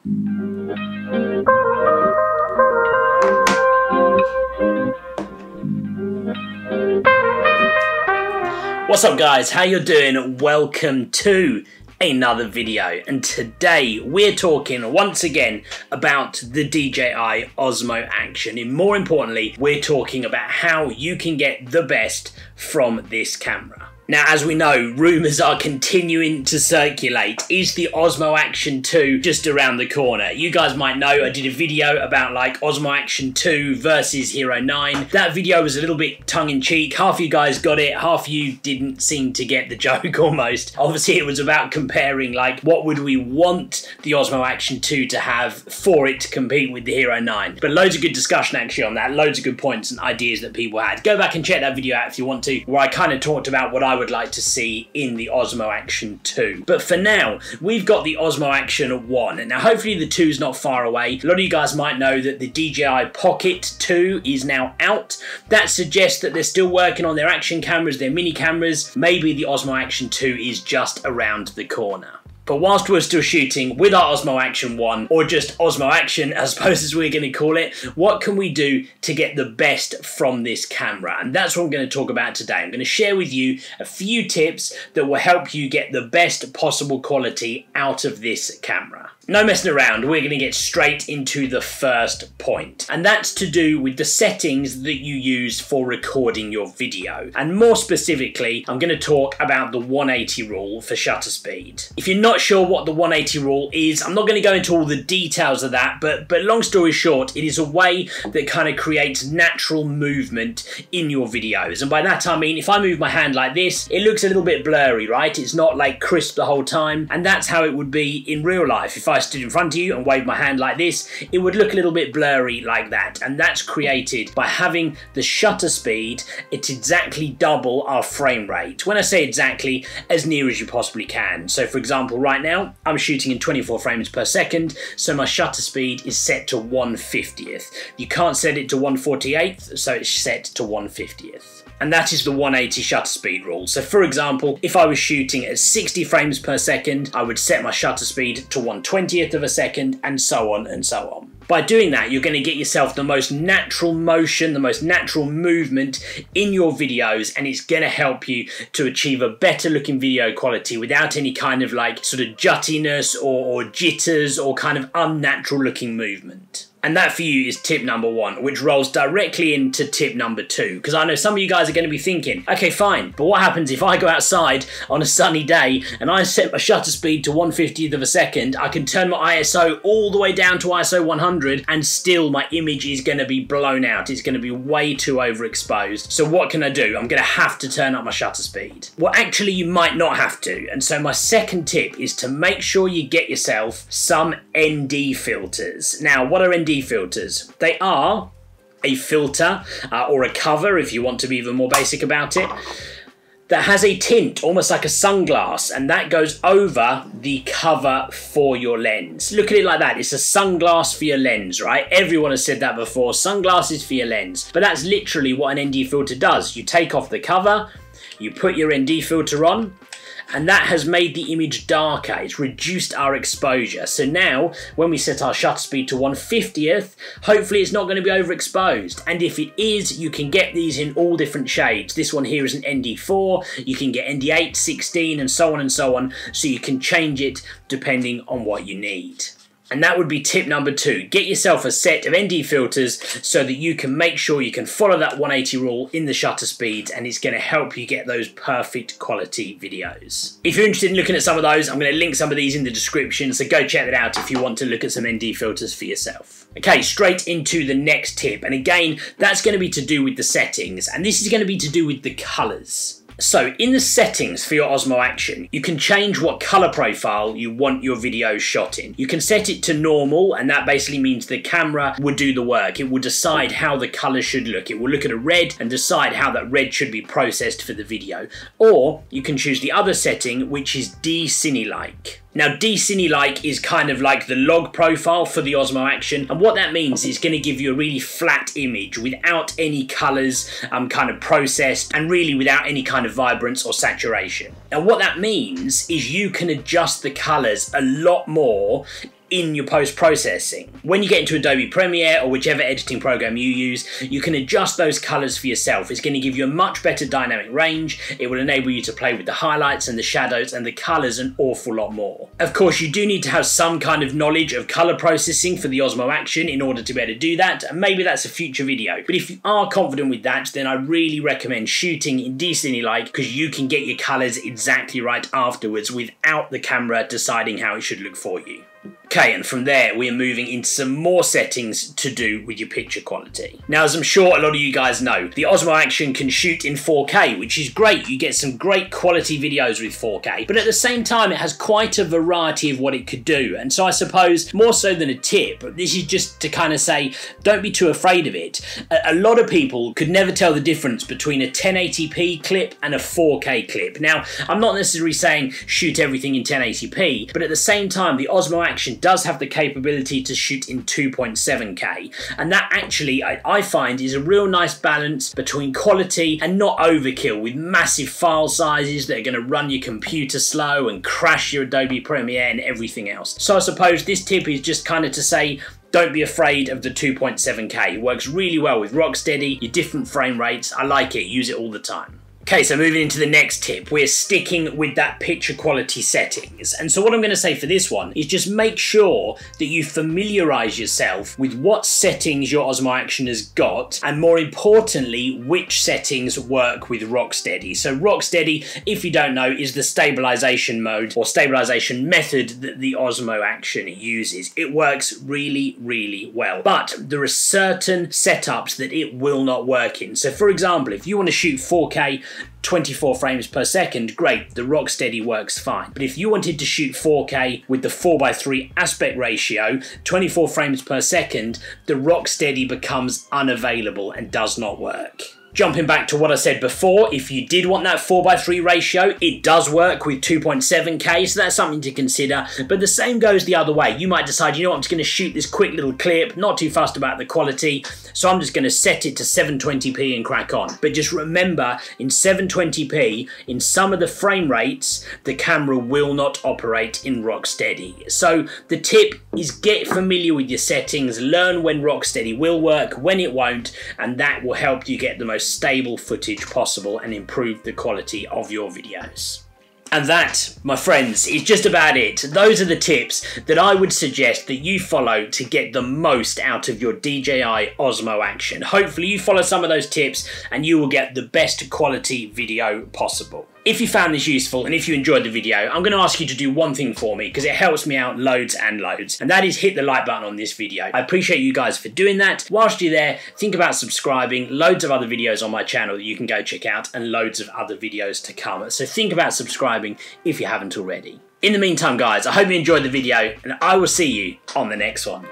What's up guys, how you doing? Welcome to another video, and today we're talking once again about the DJI Osmo Action, and more importantly we're talking about how you can get the best from this camera. Now, as we know, rumours are continuing to circulate. Is the Osmo Action 2 just around the corner? You guys might know I did a video about like Osmo Action 2 versus Hero 9. That video was a little bit tongue-in-cheek. Half of you guys got it, half of you didn't seem to get the joke almost. Obviously, it was about comparing like what would we want the Osmo Action 2 to have for it to compete with the Hero 9. But loads of good discussion actually on that, loads of good points and ideas that people had. Go back and check that video out if you want to, where I kind of talked about what I would like to see in the Osmo Action 2. But for now, we've got the Osmo Action 1. Now, hopefully the 2 is not far away. A lot of you guys might know that the DJI Pocket 2 is now out. That suggests that they're still working on their action cameras, their mini cameras. Maybe the Osmo Action 2 is just around the corner. But whilst we're still shooting with our Osmo Action 1, or just Osmo Action, I suppose as we're going to call it, what can we do to get the best from this camera? And that's what I'm going to talk about today. I'm going to share with you a few tips that will help you get the best possible quality out of this camera. No messing around, we're going to get straight into the first point. And that's to do with the settings that you use for recording your video. And more specifically, I'm going to talk about the 180 rule for shutter speed. If you're not sure what the 180 rule is, I'm not going to go into all the details of that, but long story short, it is a way that kind of creates natural movement in your videos. And by that I mean, if I move my hand like this, it looks a little bit blurry, right? It's not like crisp the whole time. And that's how it would be in real life. If I stood in front of you and waved my hand like this, it would look a little bit blurry like that. And that's created by having the shutter speed at exactly double our frame rate. When I say exactly, as near as you possibly can. So for example, right now, I'm shooting in 24 frames per second, so my shutter speed is set to 1/50th. You can't set it to 1/48th, so it's set to 1/50th. And that is the 180 shutter speed rule. So for example, if I was shooting at 60 frames per second, I would set my shutter speed to 1/20th of a second, and so on and so on. By doing that, you're going to get yourself the most natural motion, the most natural movement in your videos, and it's going to help you to achieve a better looking video quality without any kind of like sort of juttiness or jitters or kind of unnatural looking movement. And that for you is tip number 1, which rolls directly into tip number 2. Because I know some of you guys are going to be thinking, okay, fine, but what happens if I go outside on a sunny day and I set my shutter speed to 1/50th of a second, I can turn my ISO all the way down to ISO 100 and still my image is going to be blown out. It's going to be way too overexposed. So what can I do? I'm going to have to turn up my shutter speed. Well, actually, you might not have to. And so my second tip is to make sure you get yourself some ND filters. Now, what are ND filters? They are a filter or a cover, if you want to be even more basic about it, that has a tint, almost like a sunglass, and that goes over the cover for your lens. Look at it like that. It's a sunglass for your lens, right? Everyone has said that before. Sunglasses for your lens. But that's literally what an ND filter does. You take off the cover, you put your ND filter on, and that has made the image darker. It's reduced our exposure. So now, when we set our shutter speed to 1/50th, hopefully it's not going to be overexposed. And if it is, you can get these in all different shades. This one here is an ND4, you can get ND8, 16, and so on, so you can change it depending on what you need. And that would be tip number 2. Get yourself a set of ND filters so that you can make sure you can follow that 180 rule in the shutter speeds, and it's going to help you get those perfect quality videos. If you're interested in looking at some of those, I'm going to link some of these in the description, so go check that out if you want to look at some ND filters for yourself. Okay, straight into the next tip. And again, that's going to be to do with the settings, and this is going to be to do with the colours. So in the settings for your Osmo Action, you can change what color profile you want your video shot in. You can set it to normal, and that basically means the camera will do the work. It will decide how the color should look. It will look at a red and decide how that red should be processed for the video. Or you can choose the other setting, which is D-Cine-like. Now, D-Cine-like is kind of like the log profile for the Osmo Action, and what that means is going to give you a really flat image without any colours kind of processed, and really without any kind of vibrance or saturation. Now, what that means is you can adjust the colours a lot more in your post-processing. When you get into Adobe Premiere or whichever editing program you use, you can adjust those colors for yourself. It's going to give you a much better dynamic range. It will enable you to play with the highlights and the shadows and the colors an awful lot more. Of course, you do need to have some kind of knowledge of color processing for the Osmo Action in order to be able to do that, and maybe that's a future video. But if you are confident with that, then I really recommend shooting in decently light, because you can get your colors exactly right afterwards without the camera deciding how it should look for you. Okay, and from there we are moving into some more settings to do with your picture quality. Now, as I'm sure a lot of you guys know, the Osmo Action can shoot in 4K, which is great. You get some great quality videos with 4K, but at the same time it has quite a variety of what it could do. And so I suppose, more so than a tip, this is just to kind of say, don't be too afraid of it. A lot of people could never tell the difference between a 1080p clip and a 4K clip. Now, I'm not necessarily saying shoot everything in 1080p, but at the same time, the Osmo Action does have the capability to shoot in 2.7K, and that actually I find is a real nice balance between quality and not overkill with massive file sizes that are going to run your computer slow and crash your Adobe Premiere and everything else. So I suppose this tip is just kind of to say, don't be afraid of the 2.7K. It works really well with Rocksteady, your different frame rates. I like it, use it all the time. Okay, so moving into the next tip, we're sticking with that picture quality settings. And so what I'm going to say for this one is just make sure that you familiarize yourself with what settings your Osmo Action has got, and more importantly, which settings work with Rocksteady. So Rocksteady, if you don't know, is the stabilization mode or stabilization method that the Osmo Action uses. It works really, really well. But there are certain setups that it will not work in. So for example, if you want to shoot 4K 24 frames per second, great, the Rocksteady works fine. But if you wanted to shoot 4K with the 4:3 aspect ratio, 24 frames per second, the Rocksteady becomes unavailable and does not work. Jumping back to what I said before, if you did want that 4:3 ratio, it does work with 2.7K, so that's something to consider. But the same goes the other way. You might decide, you know what, I'm just going to shoot this quick little clip, not too fussed about the quality, so I'm just going to set it to 720p and crack on. But just remember, in 720p, in some of the frame rates, the camera will not operate in Rocksteady. So the tip is get familiar with your settings, learn when Rocksteady will work, when it won't, and that will help you get the most stable footage possible and improve the quality of your videos. And that, my friends, is just about it. Those are the tips that I would suggest that you follow to get the most out of your DJI Osmo Action. Hopefully you follow some of those tips and you will get the best quality video possible. If you found this useful and if you enjoyed the video, I'm going to ask you to do one thing for me, because it helps me out loads and loads, and that is hit the like button on this video. I appreciate you guys for doing that. Whilst you're there, think about subscribing. Loads of other videos on my channel that you can go check out, and loads of other videos to come. So think about subscribing if you haven't already. In the meantime, guys, I hope you enjoyed the video, and I will see you on the next one.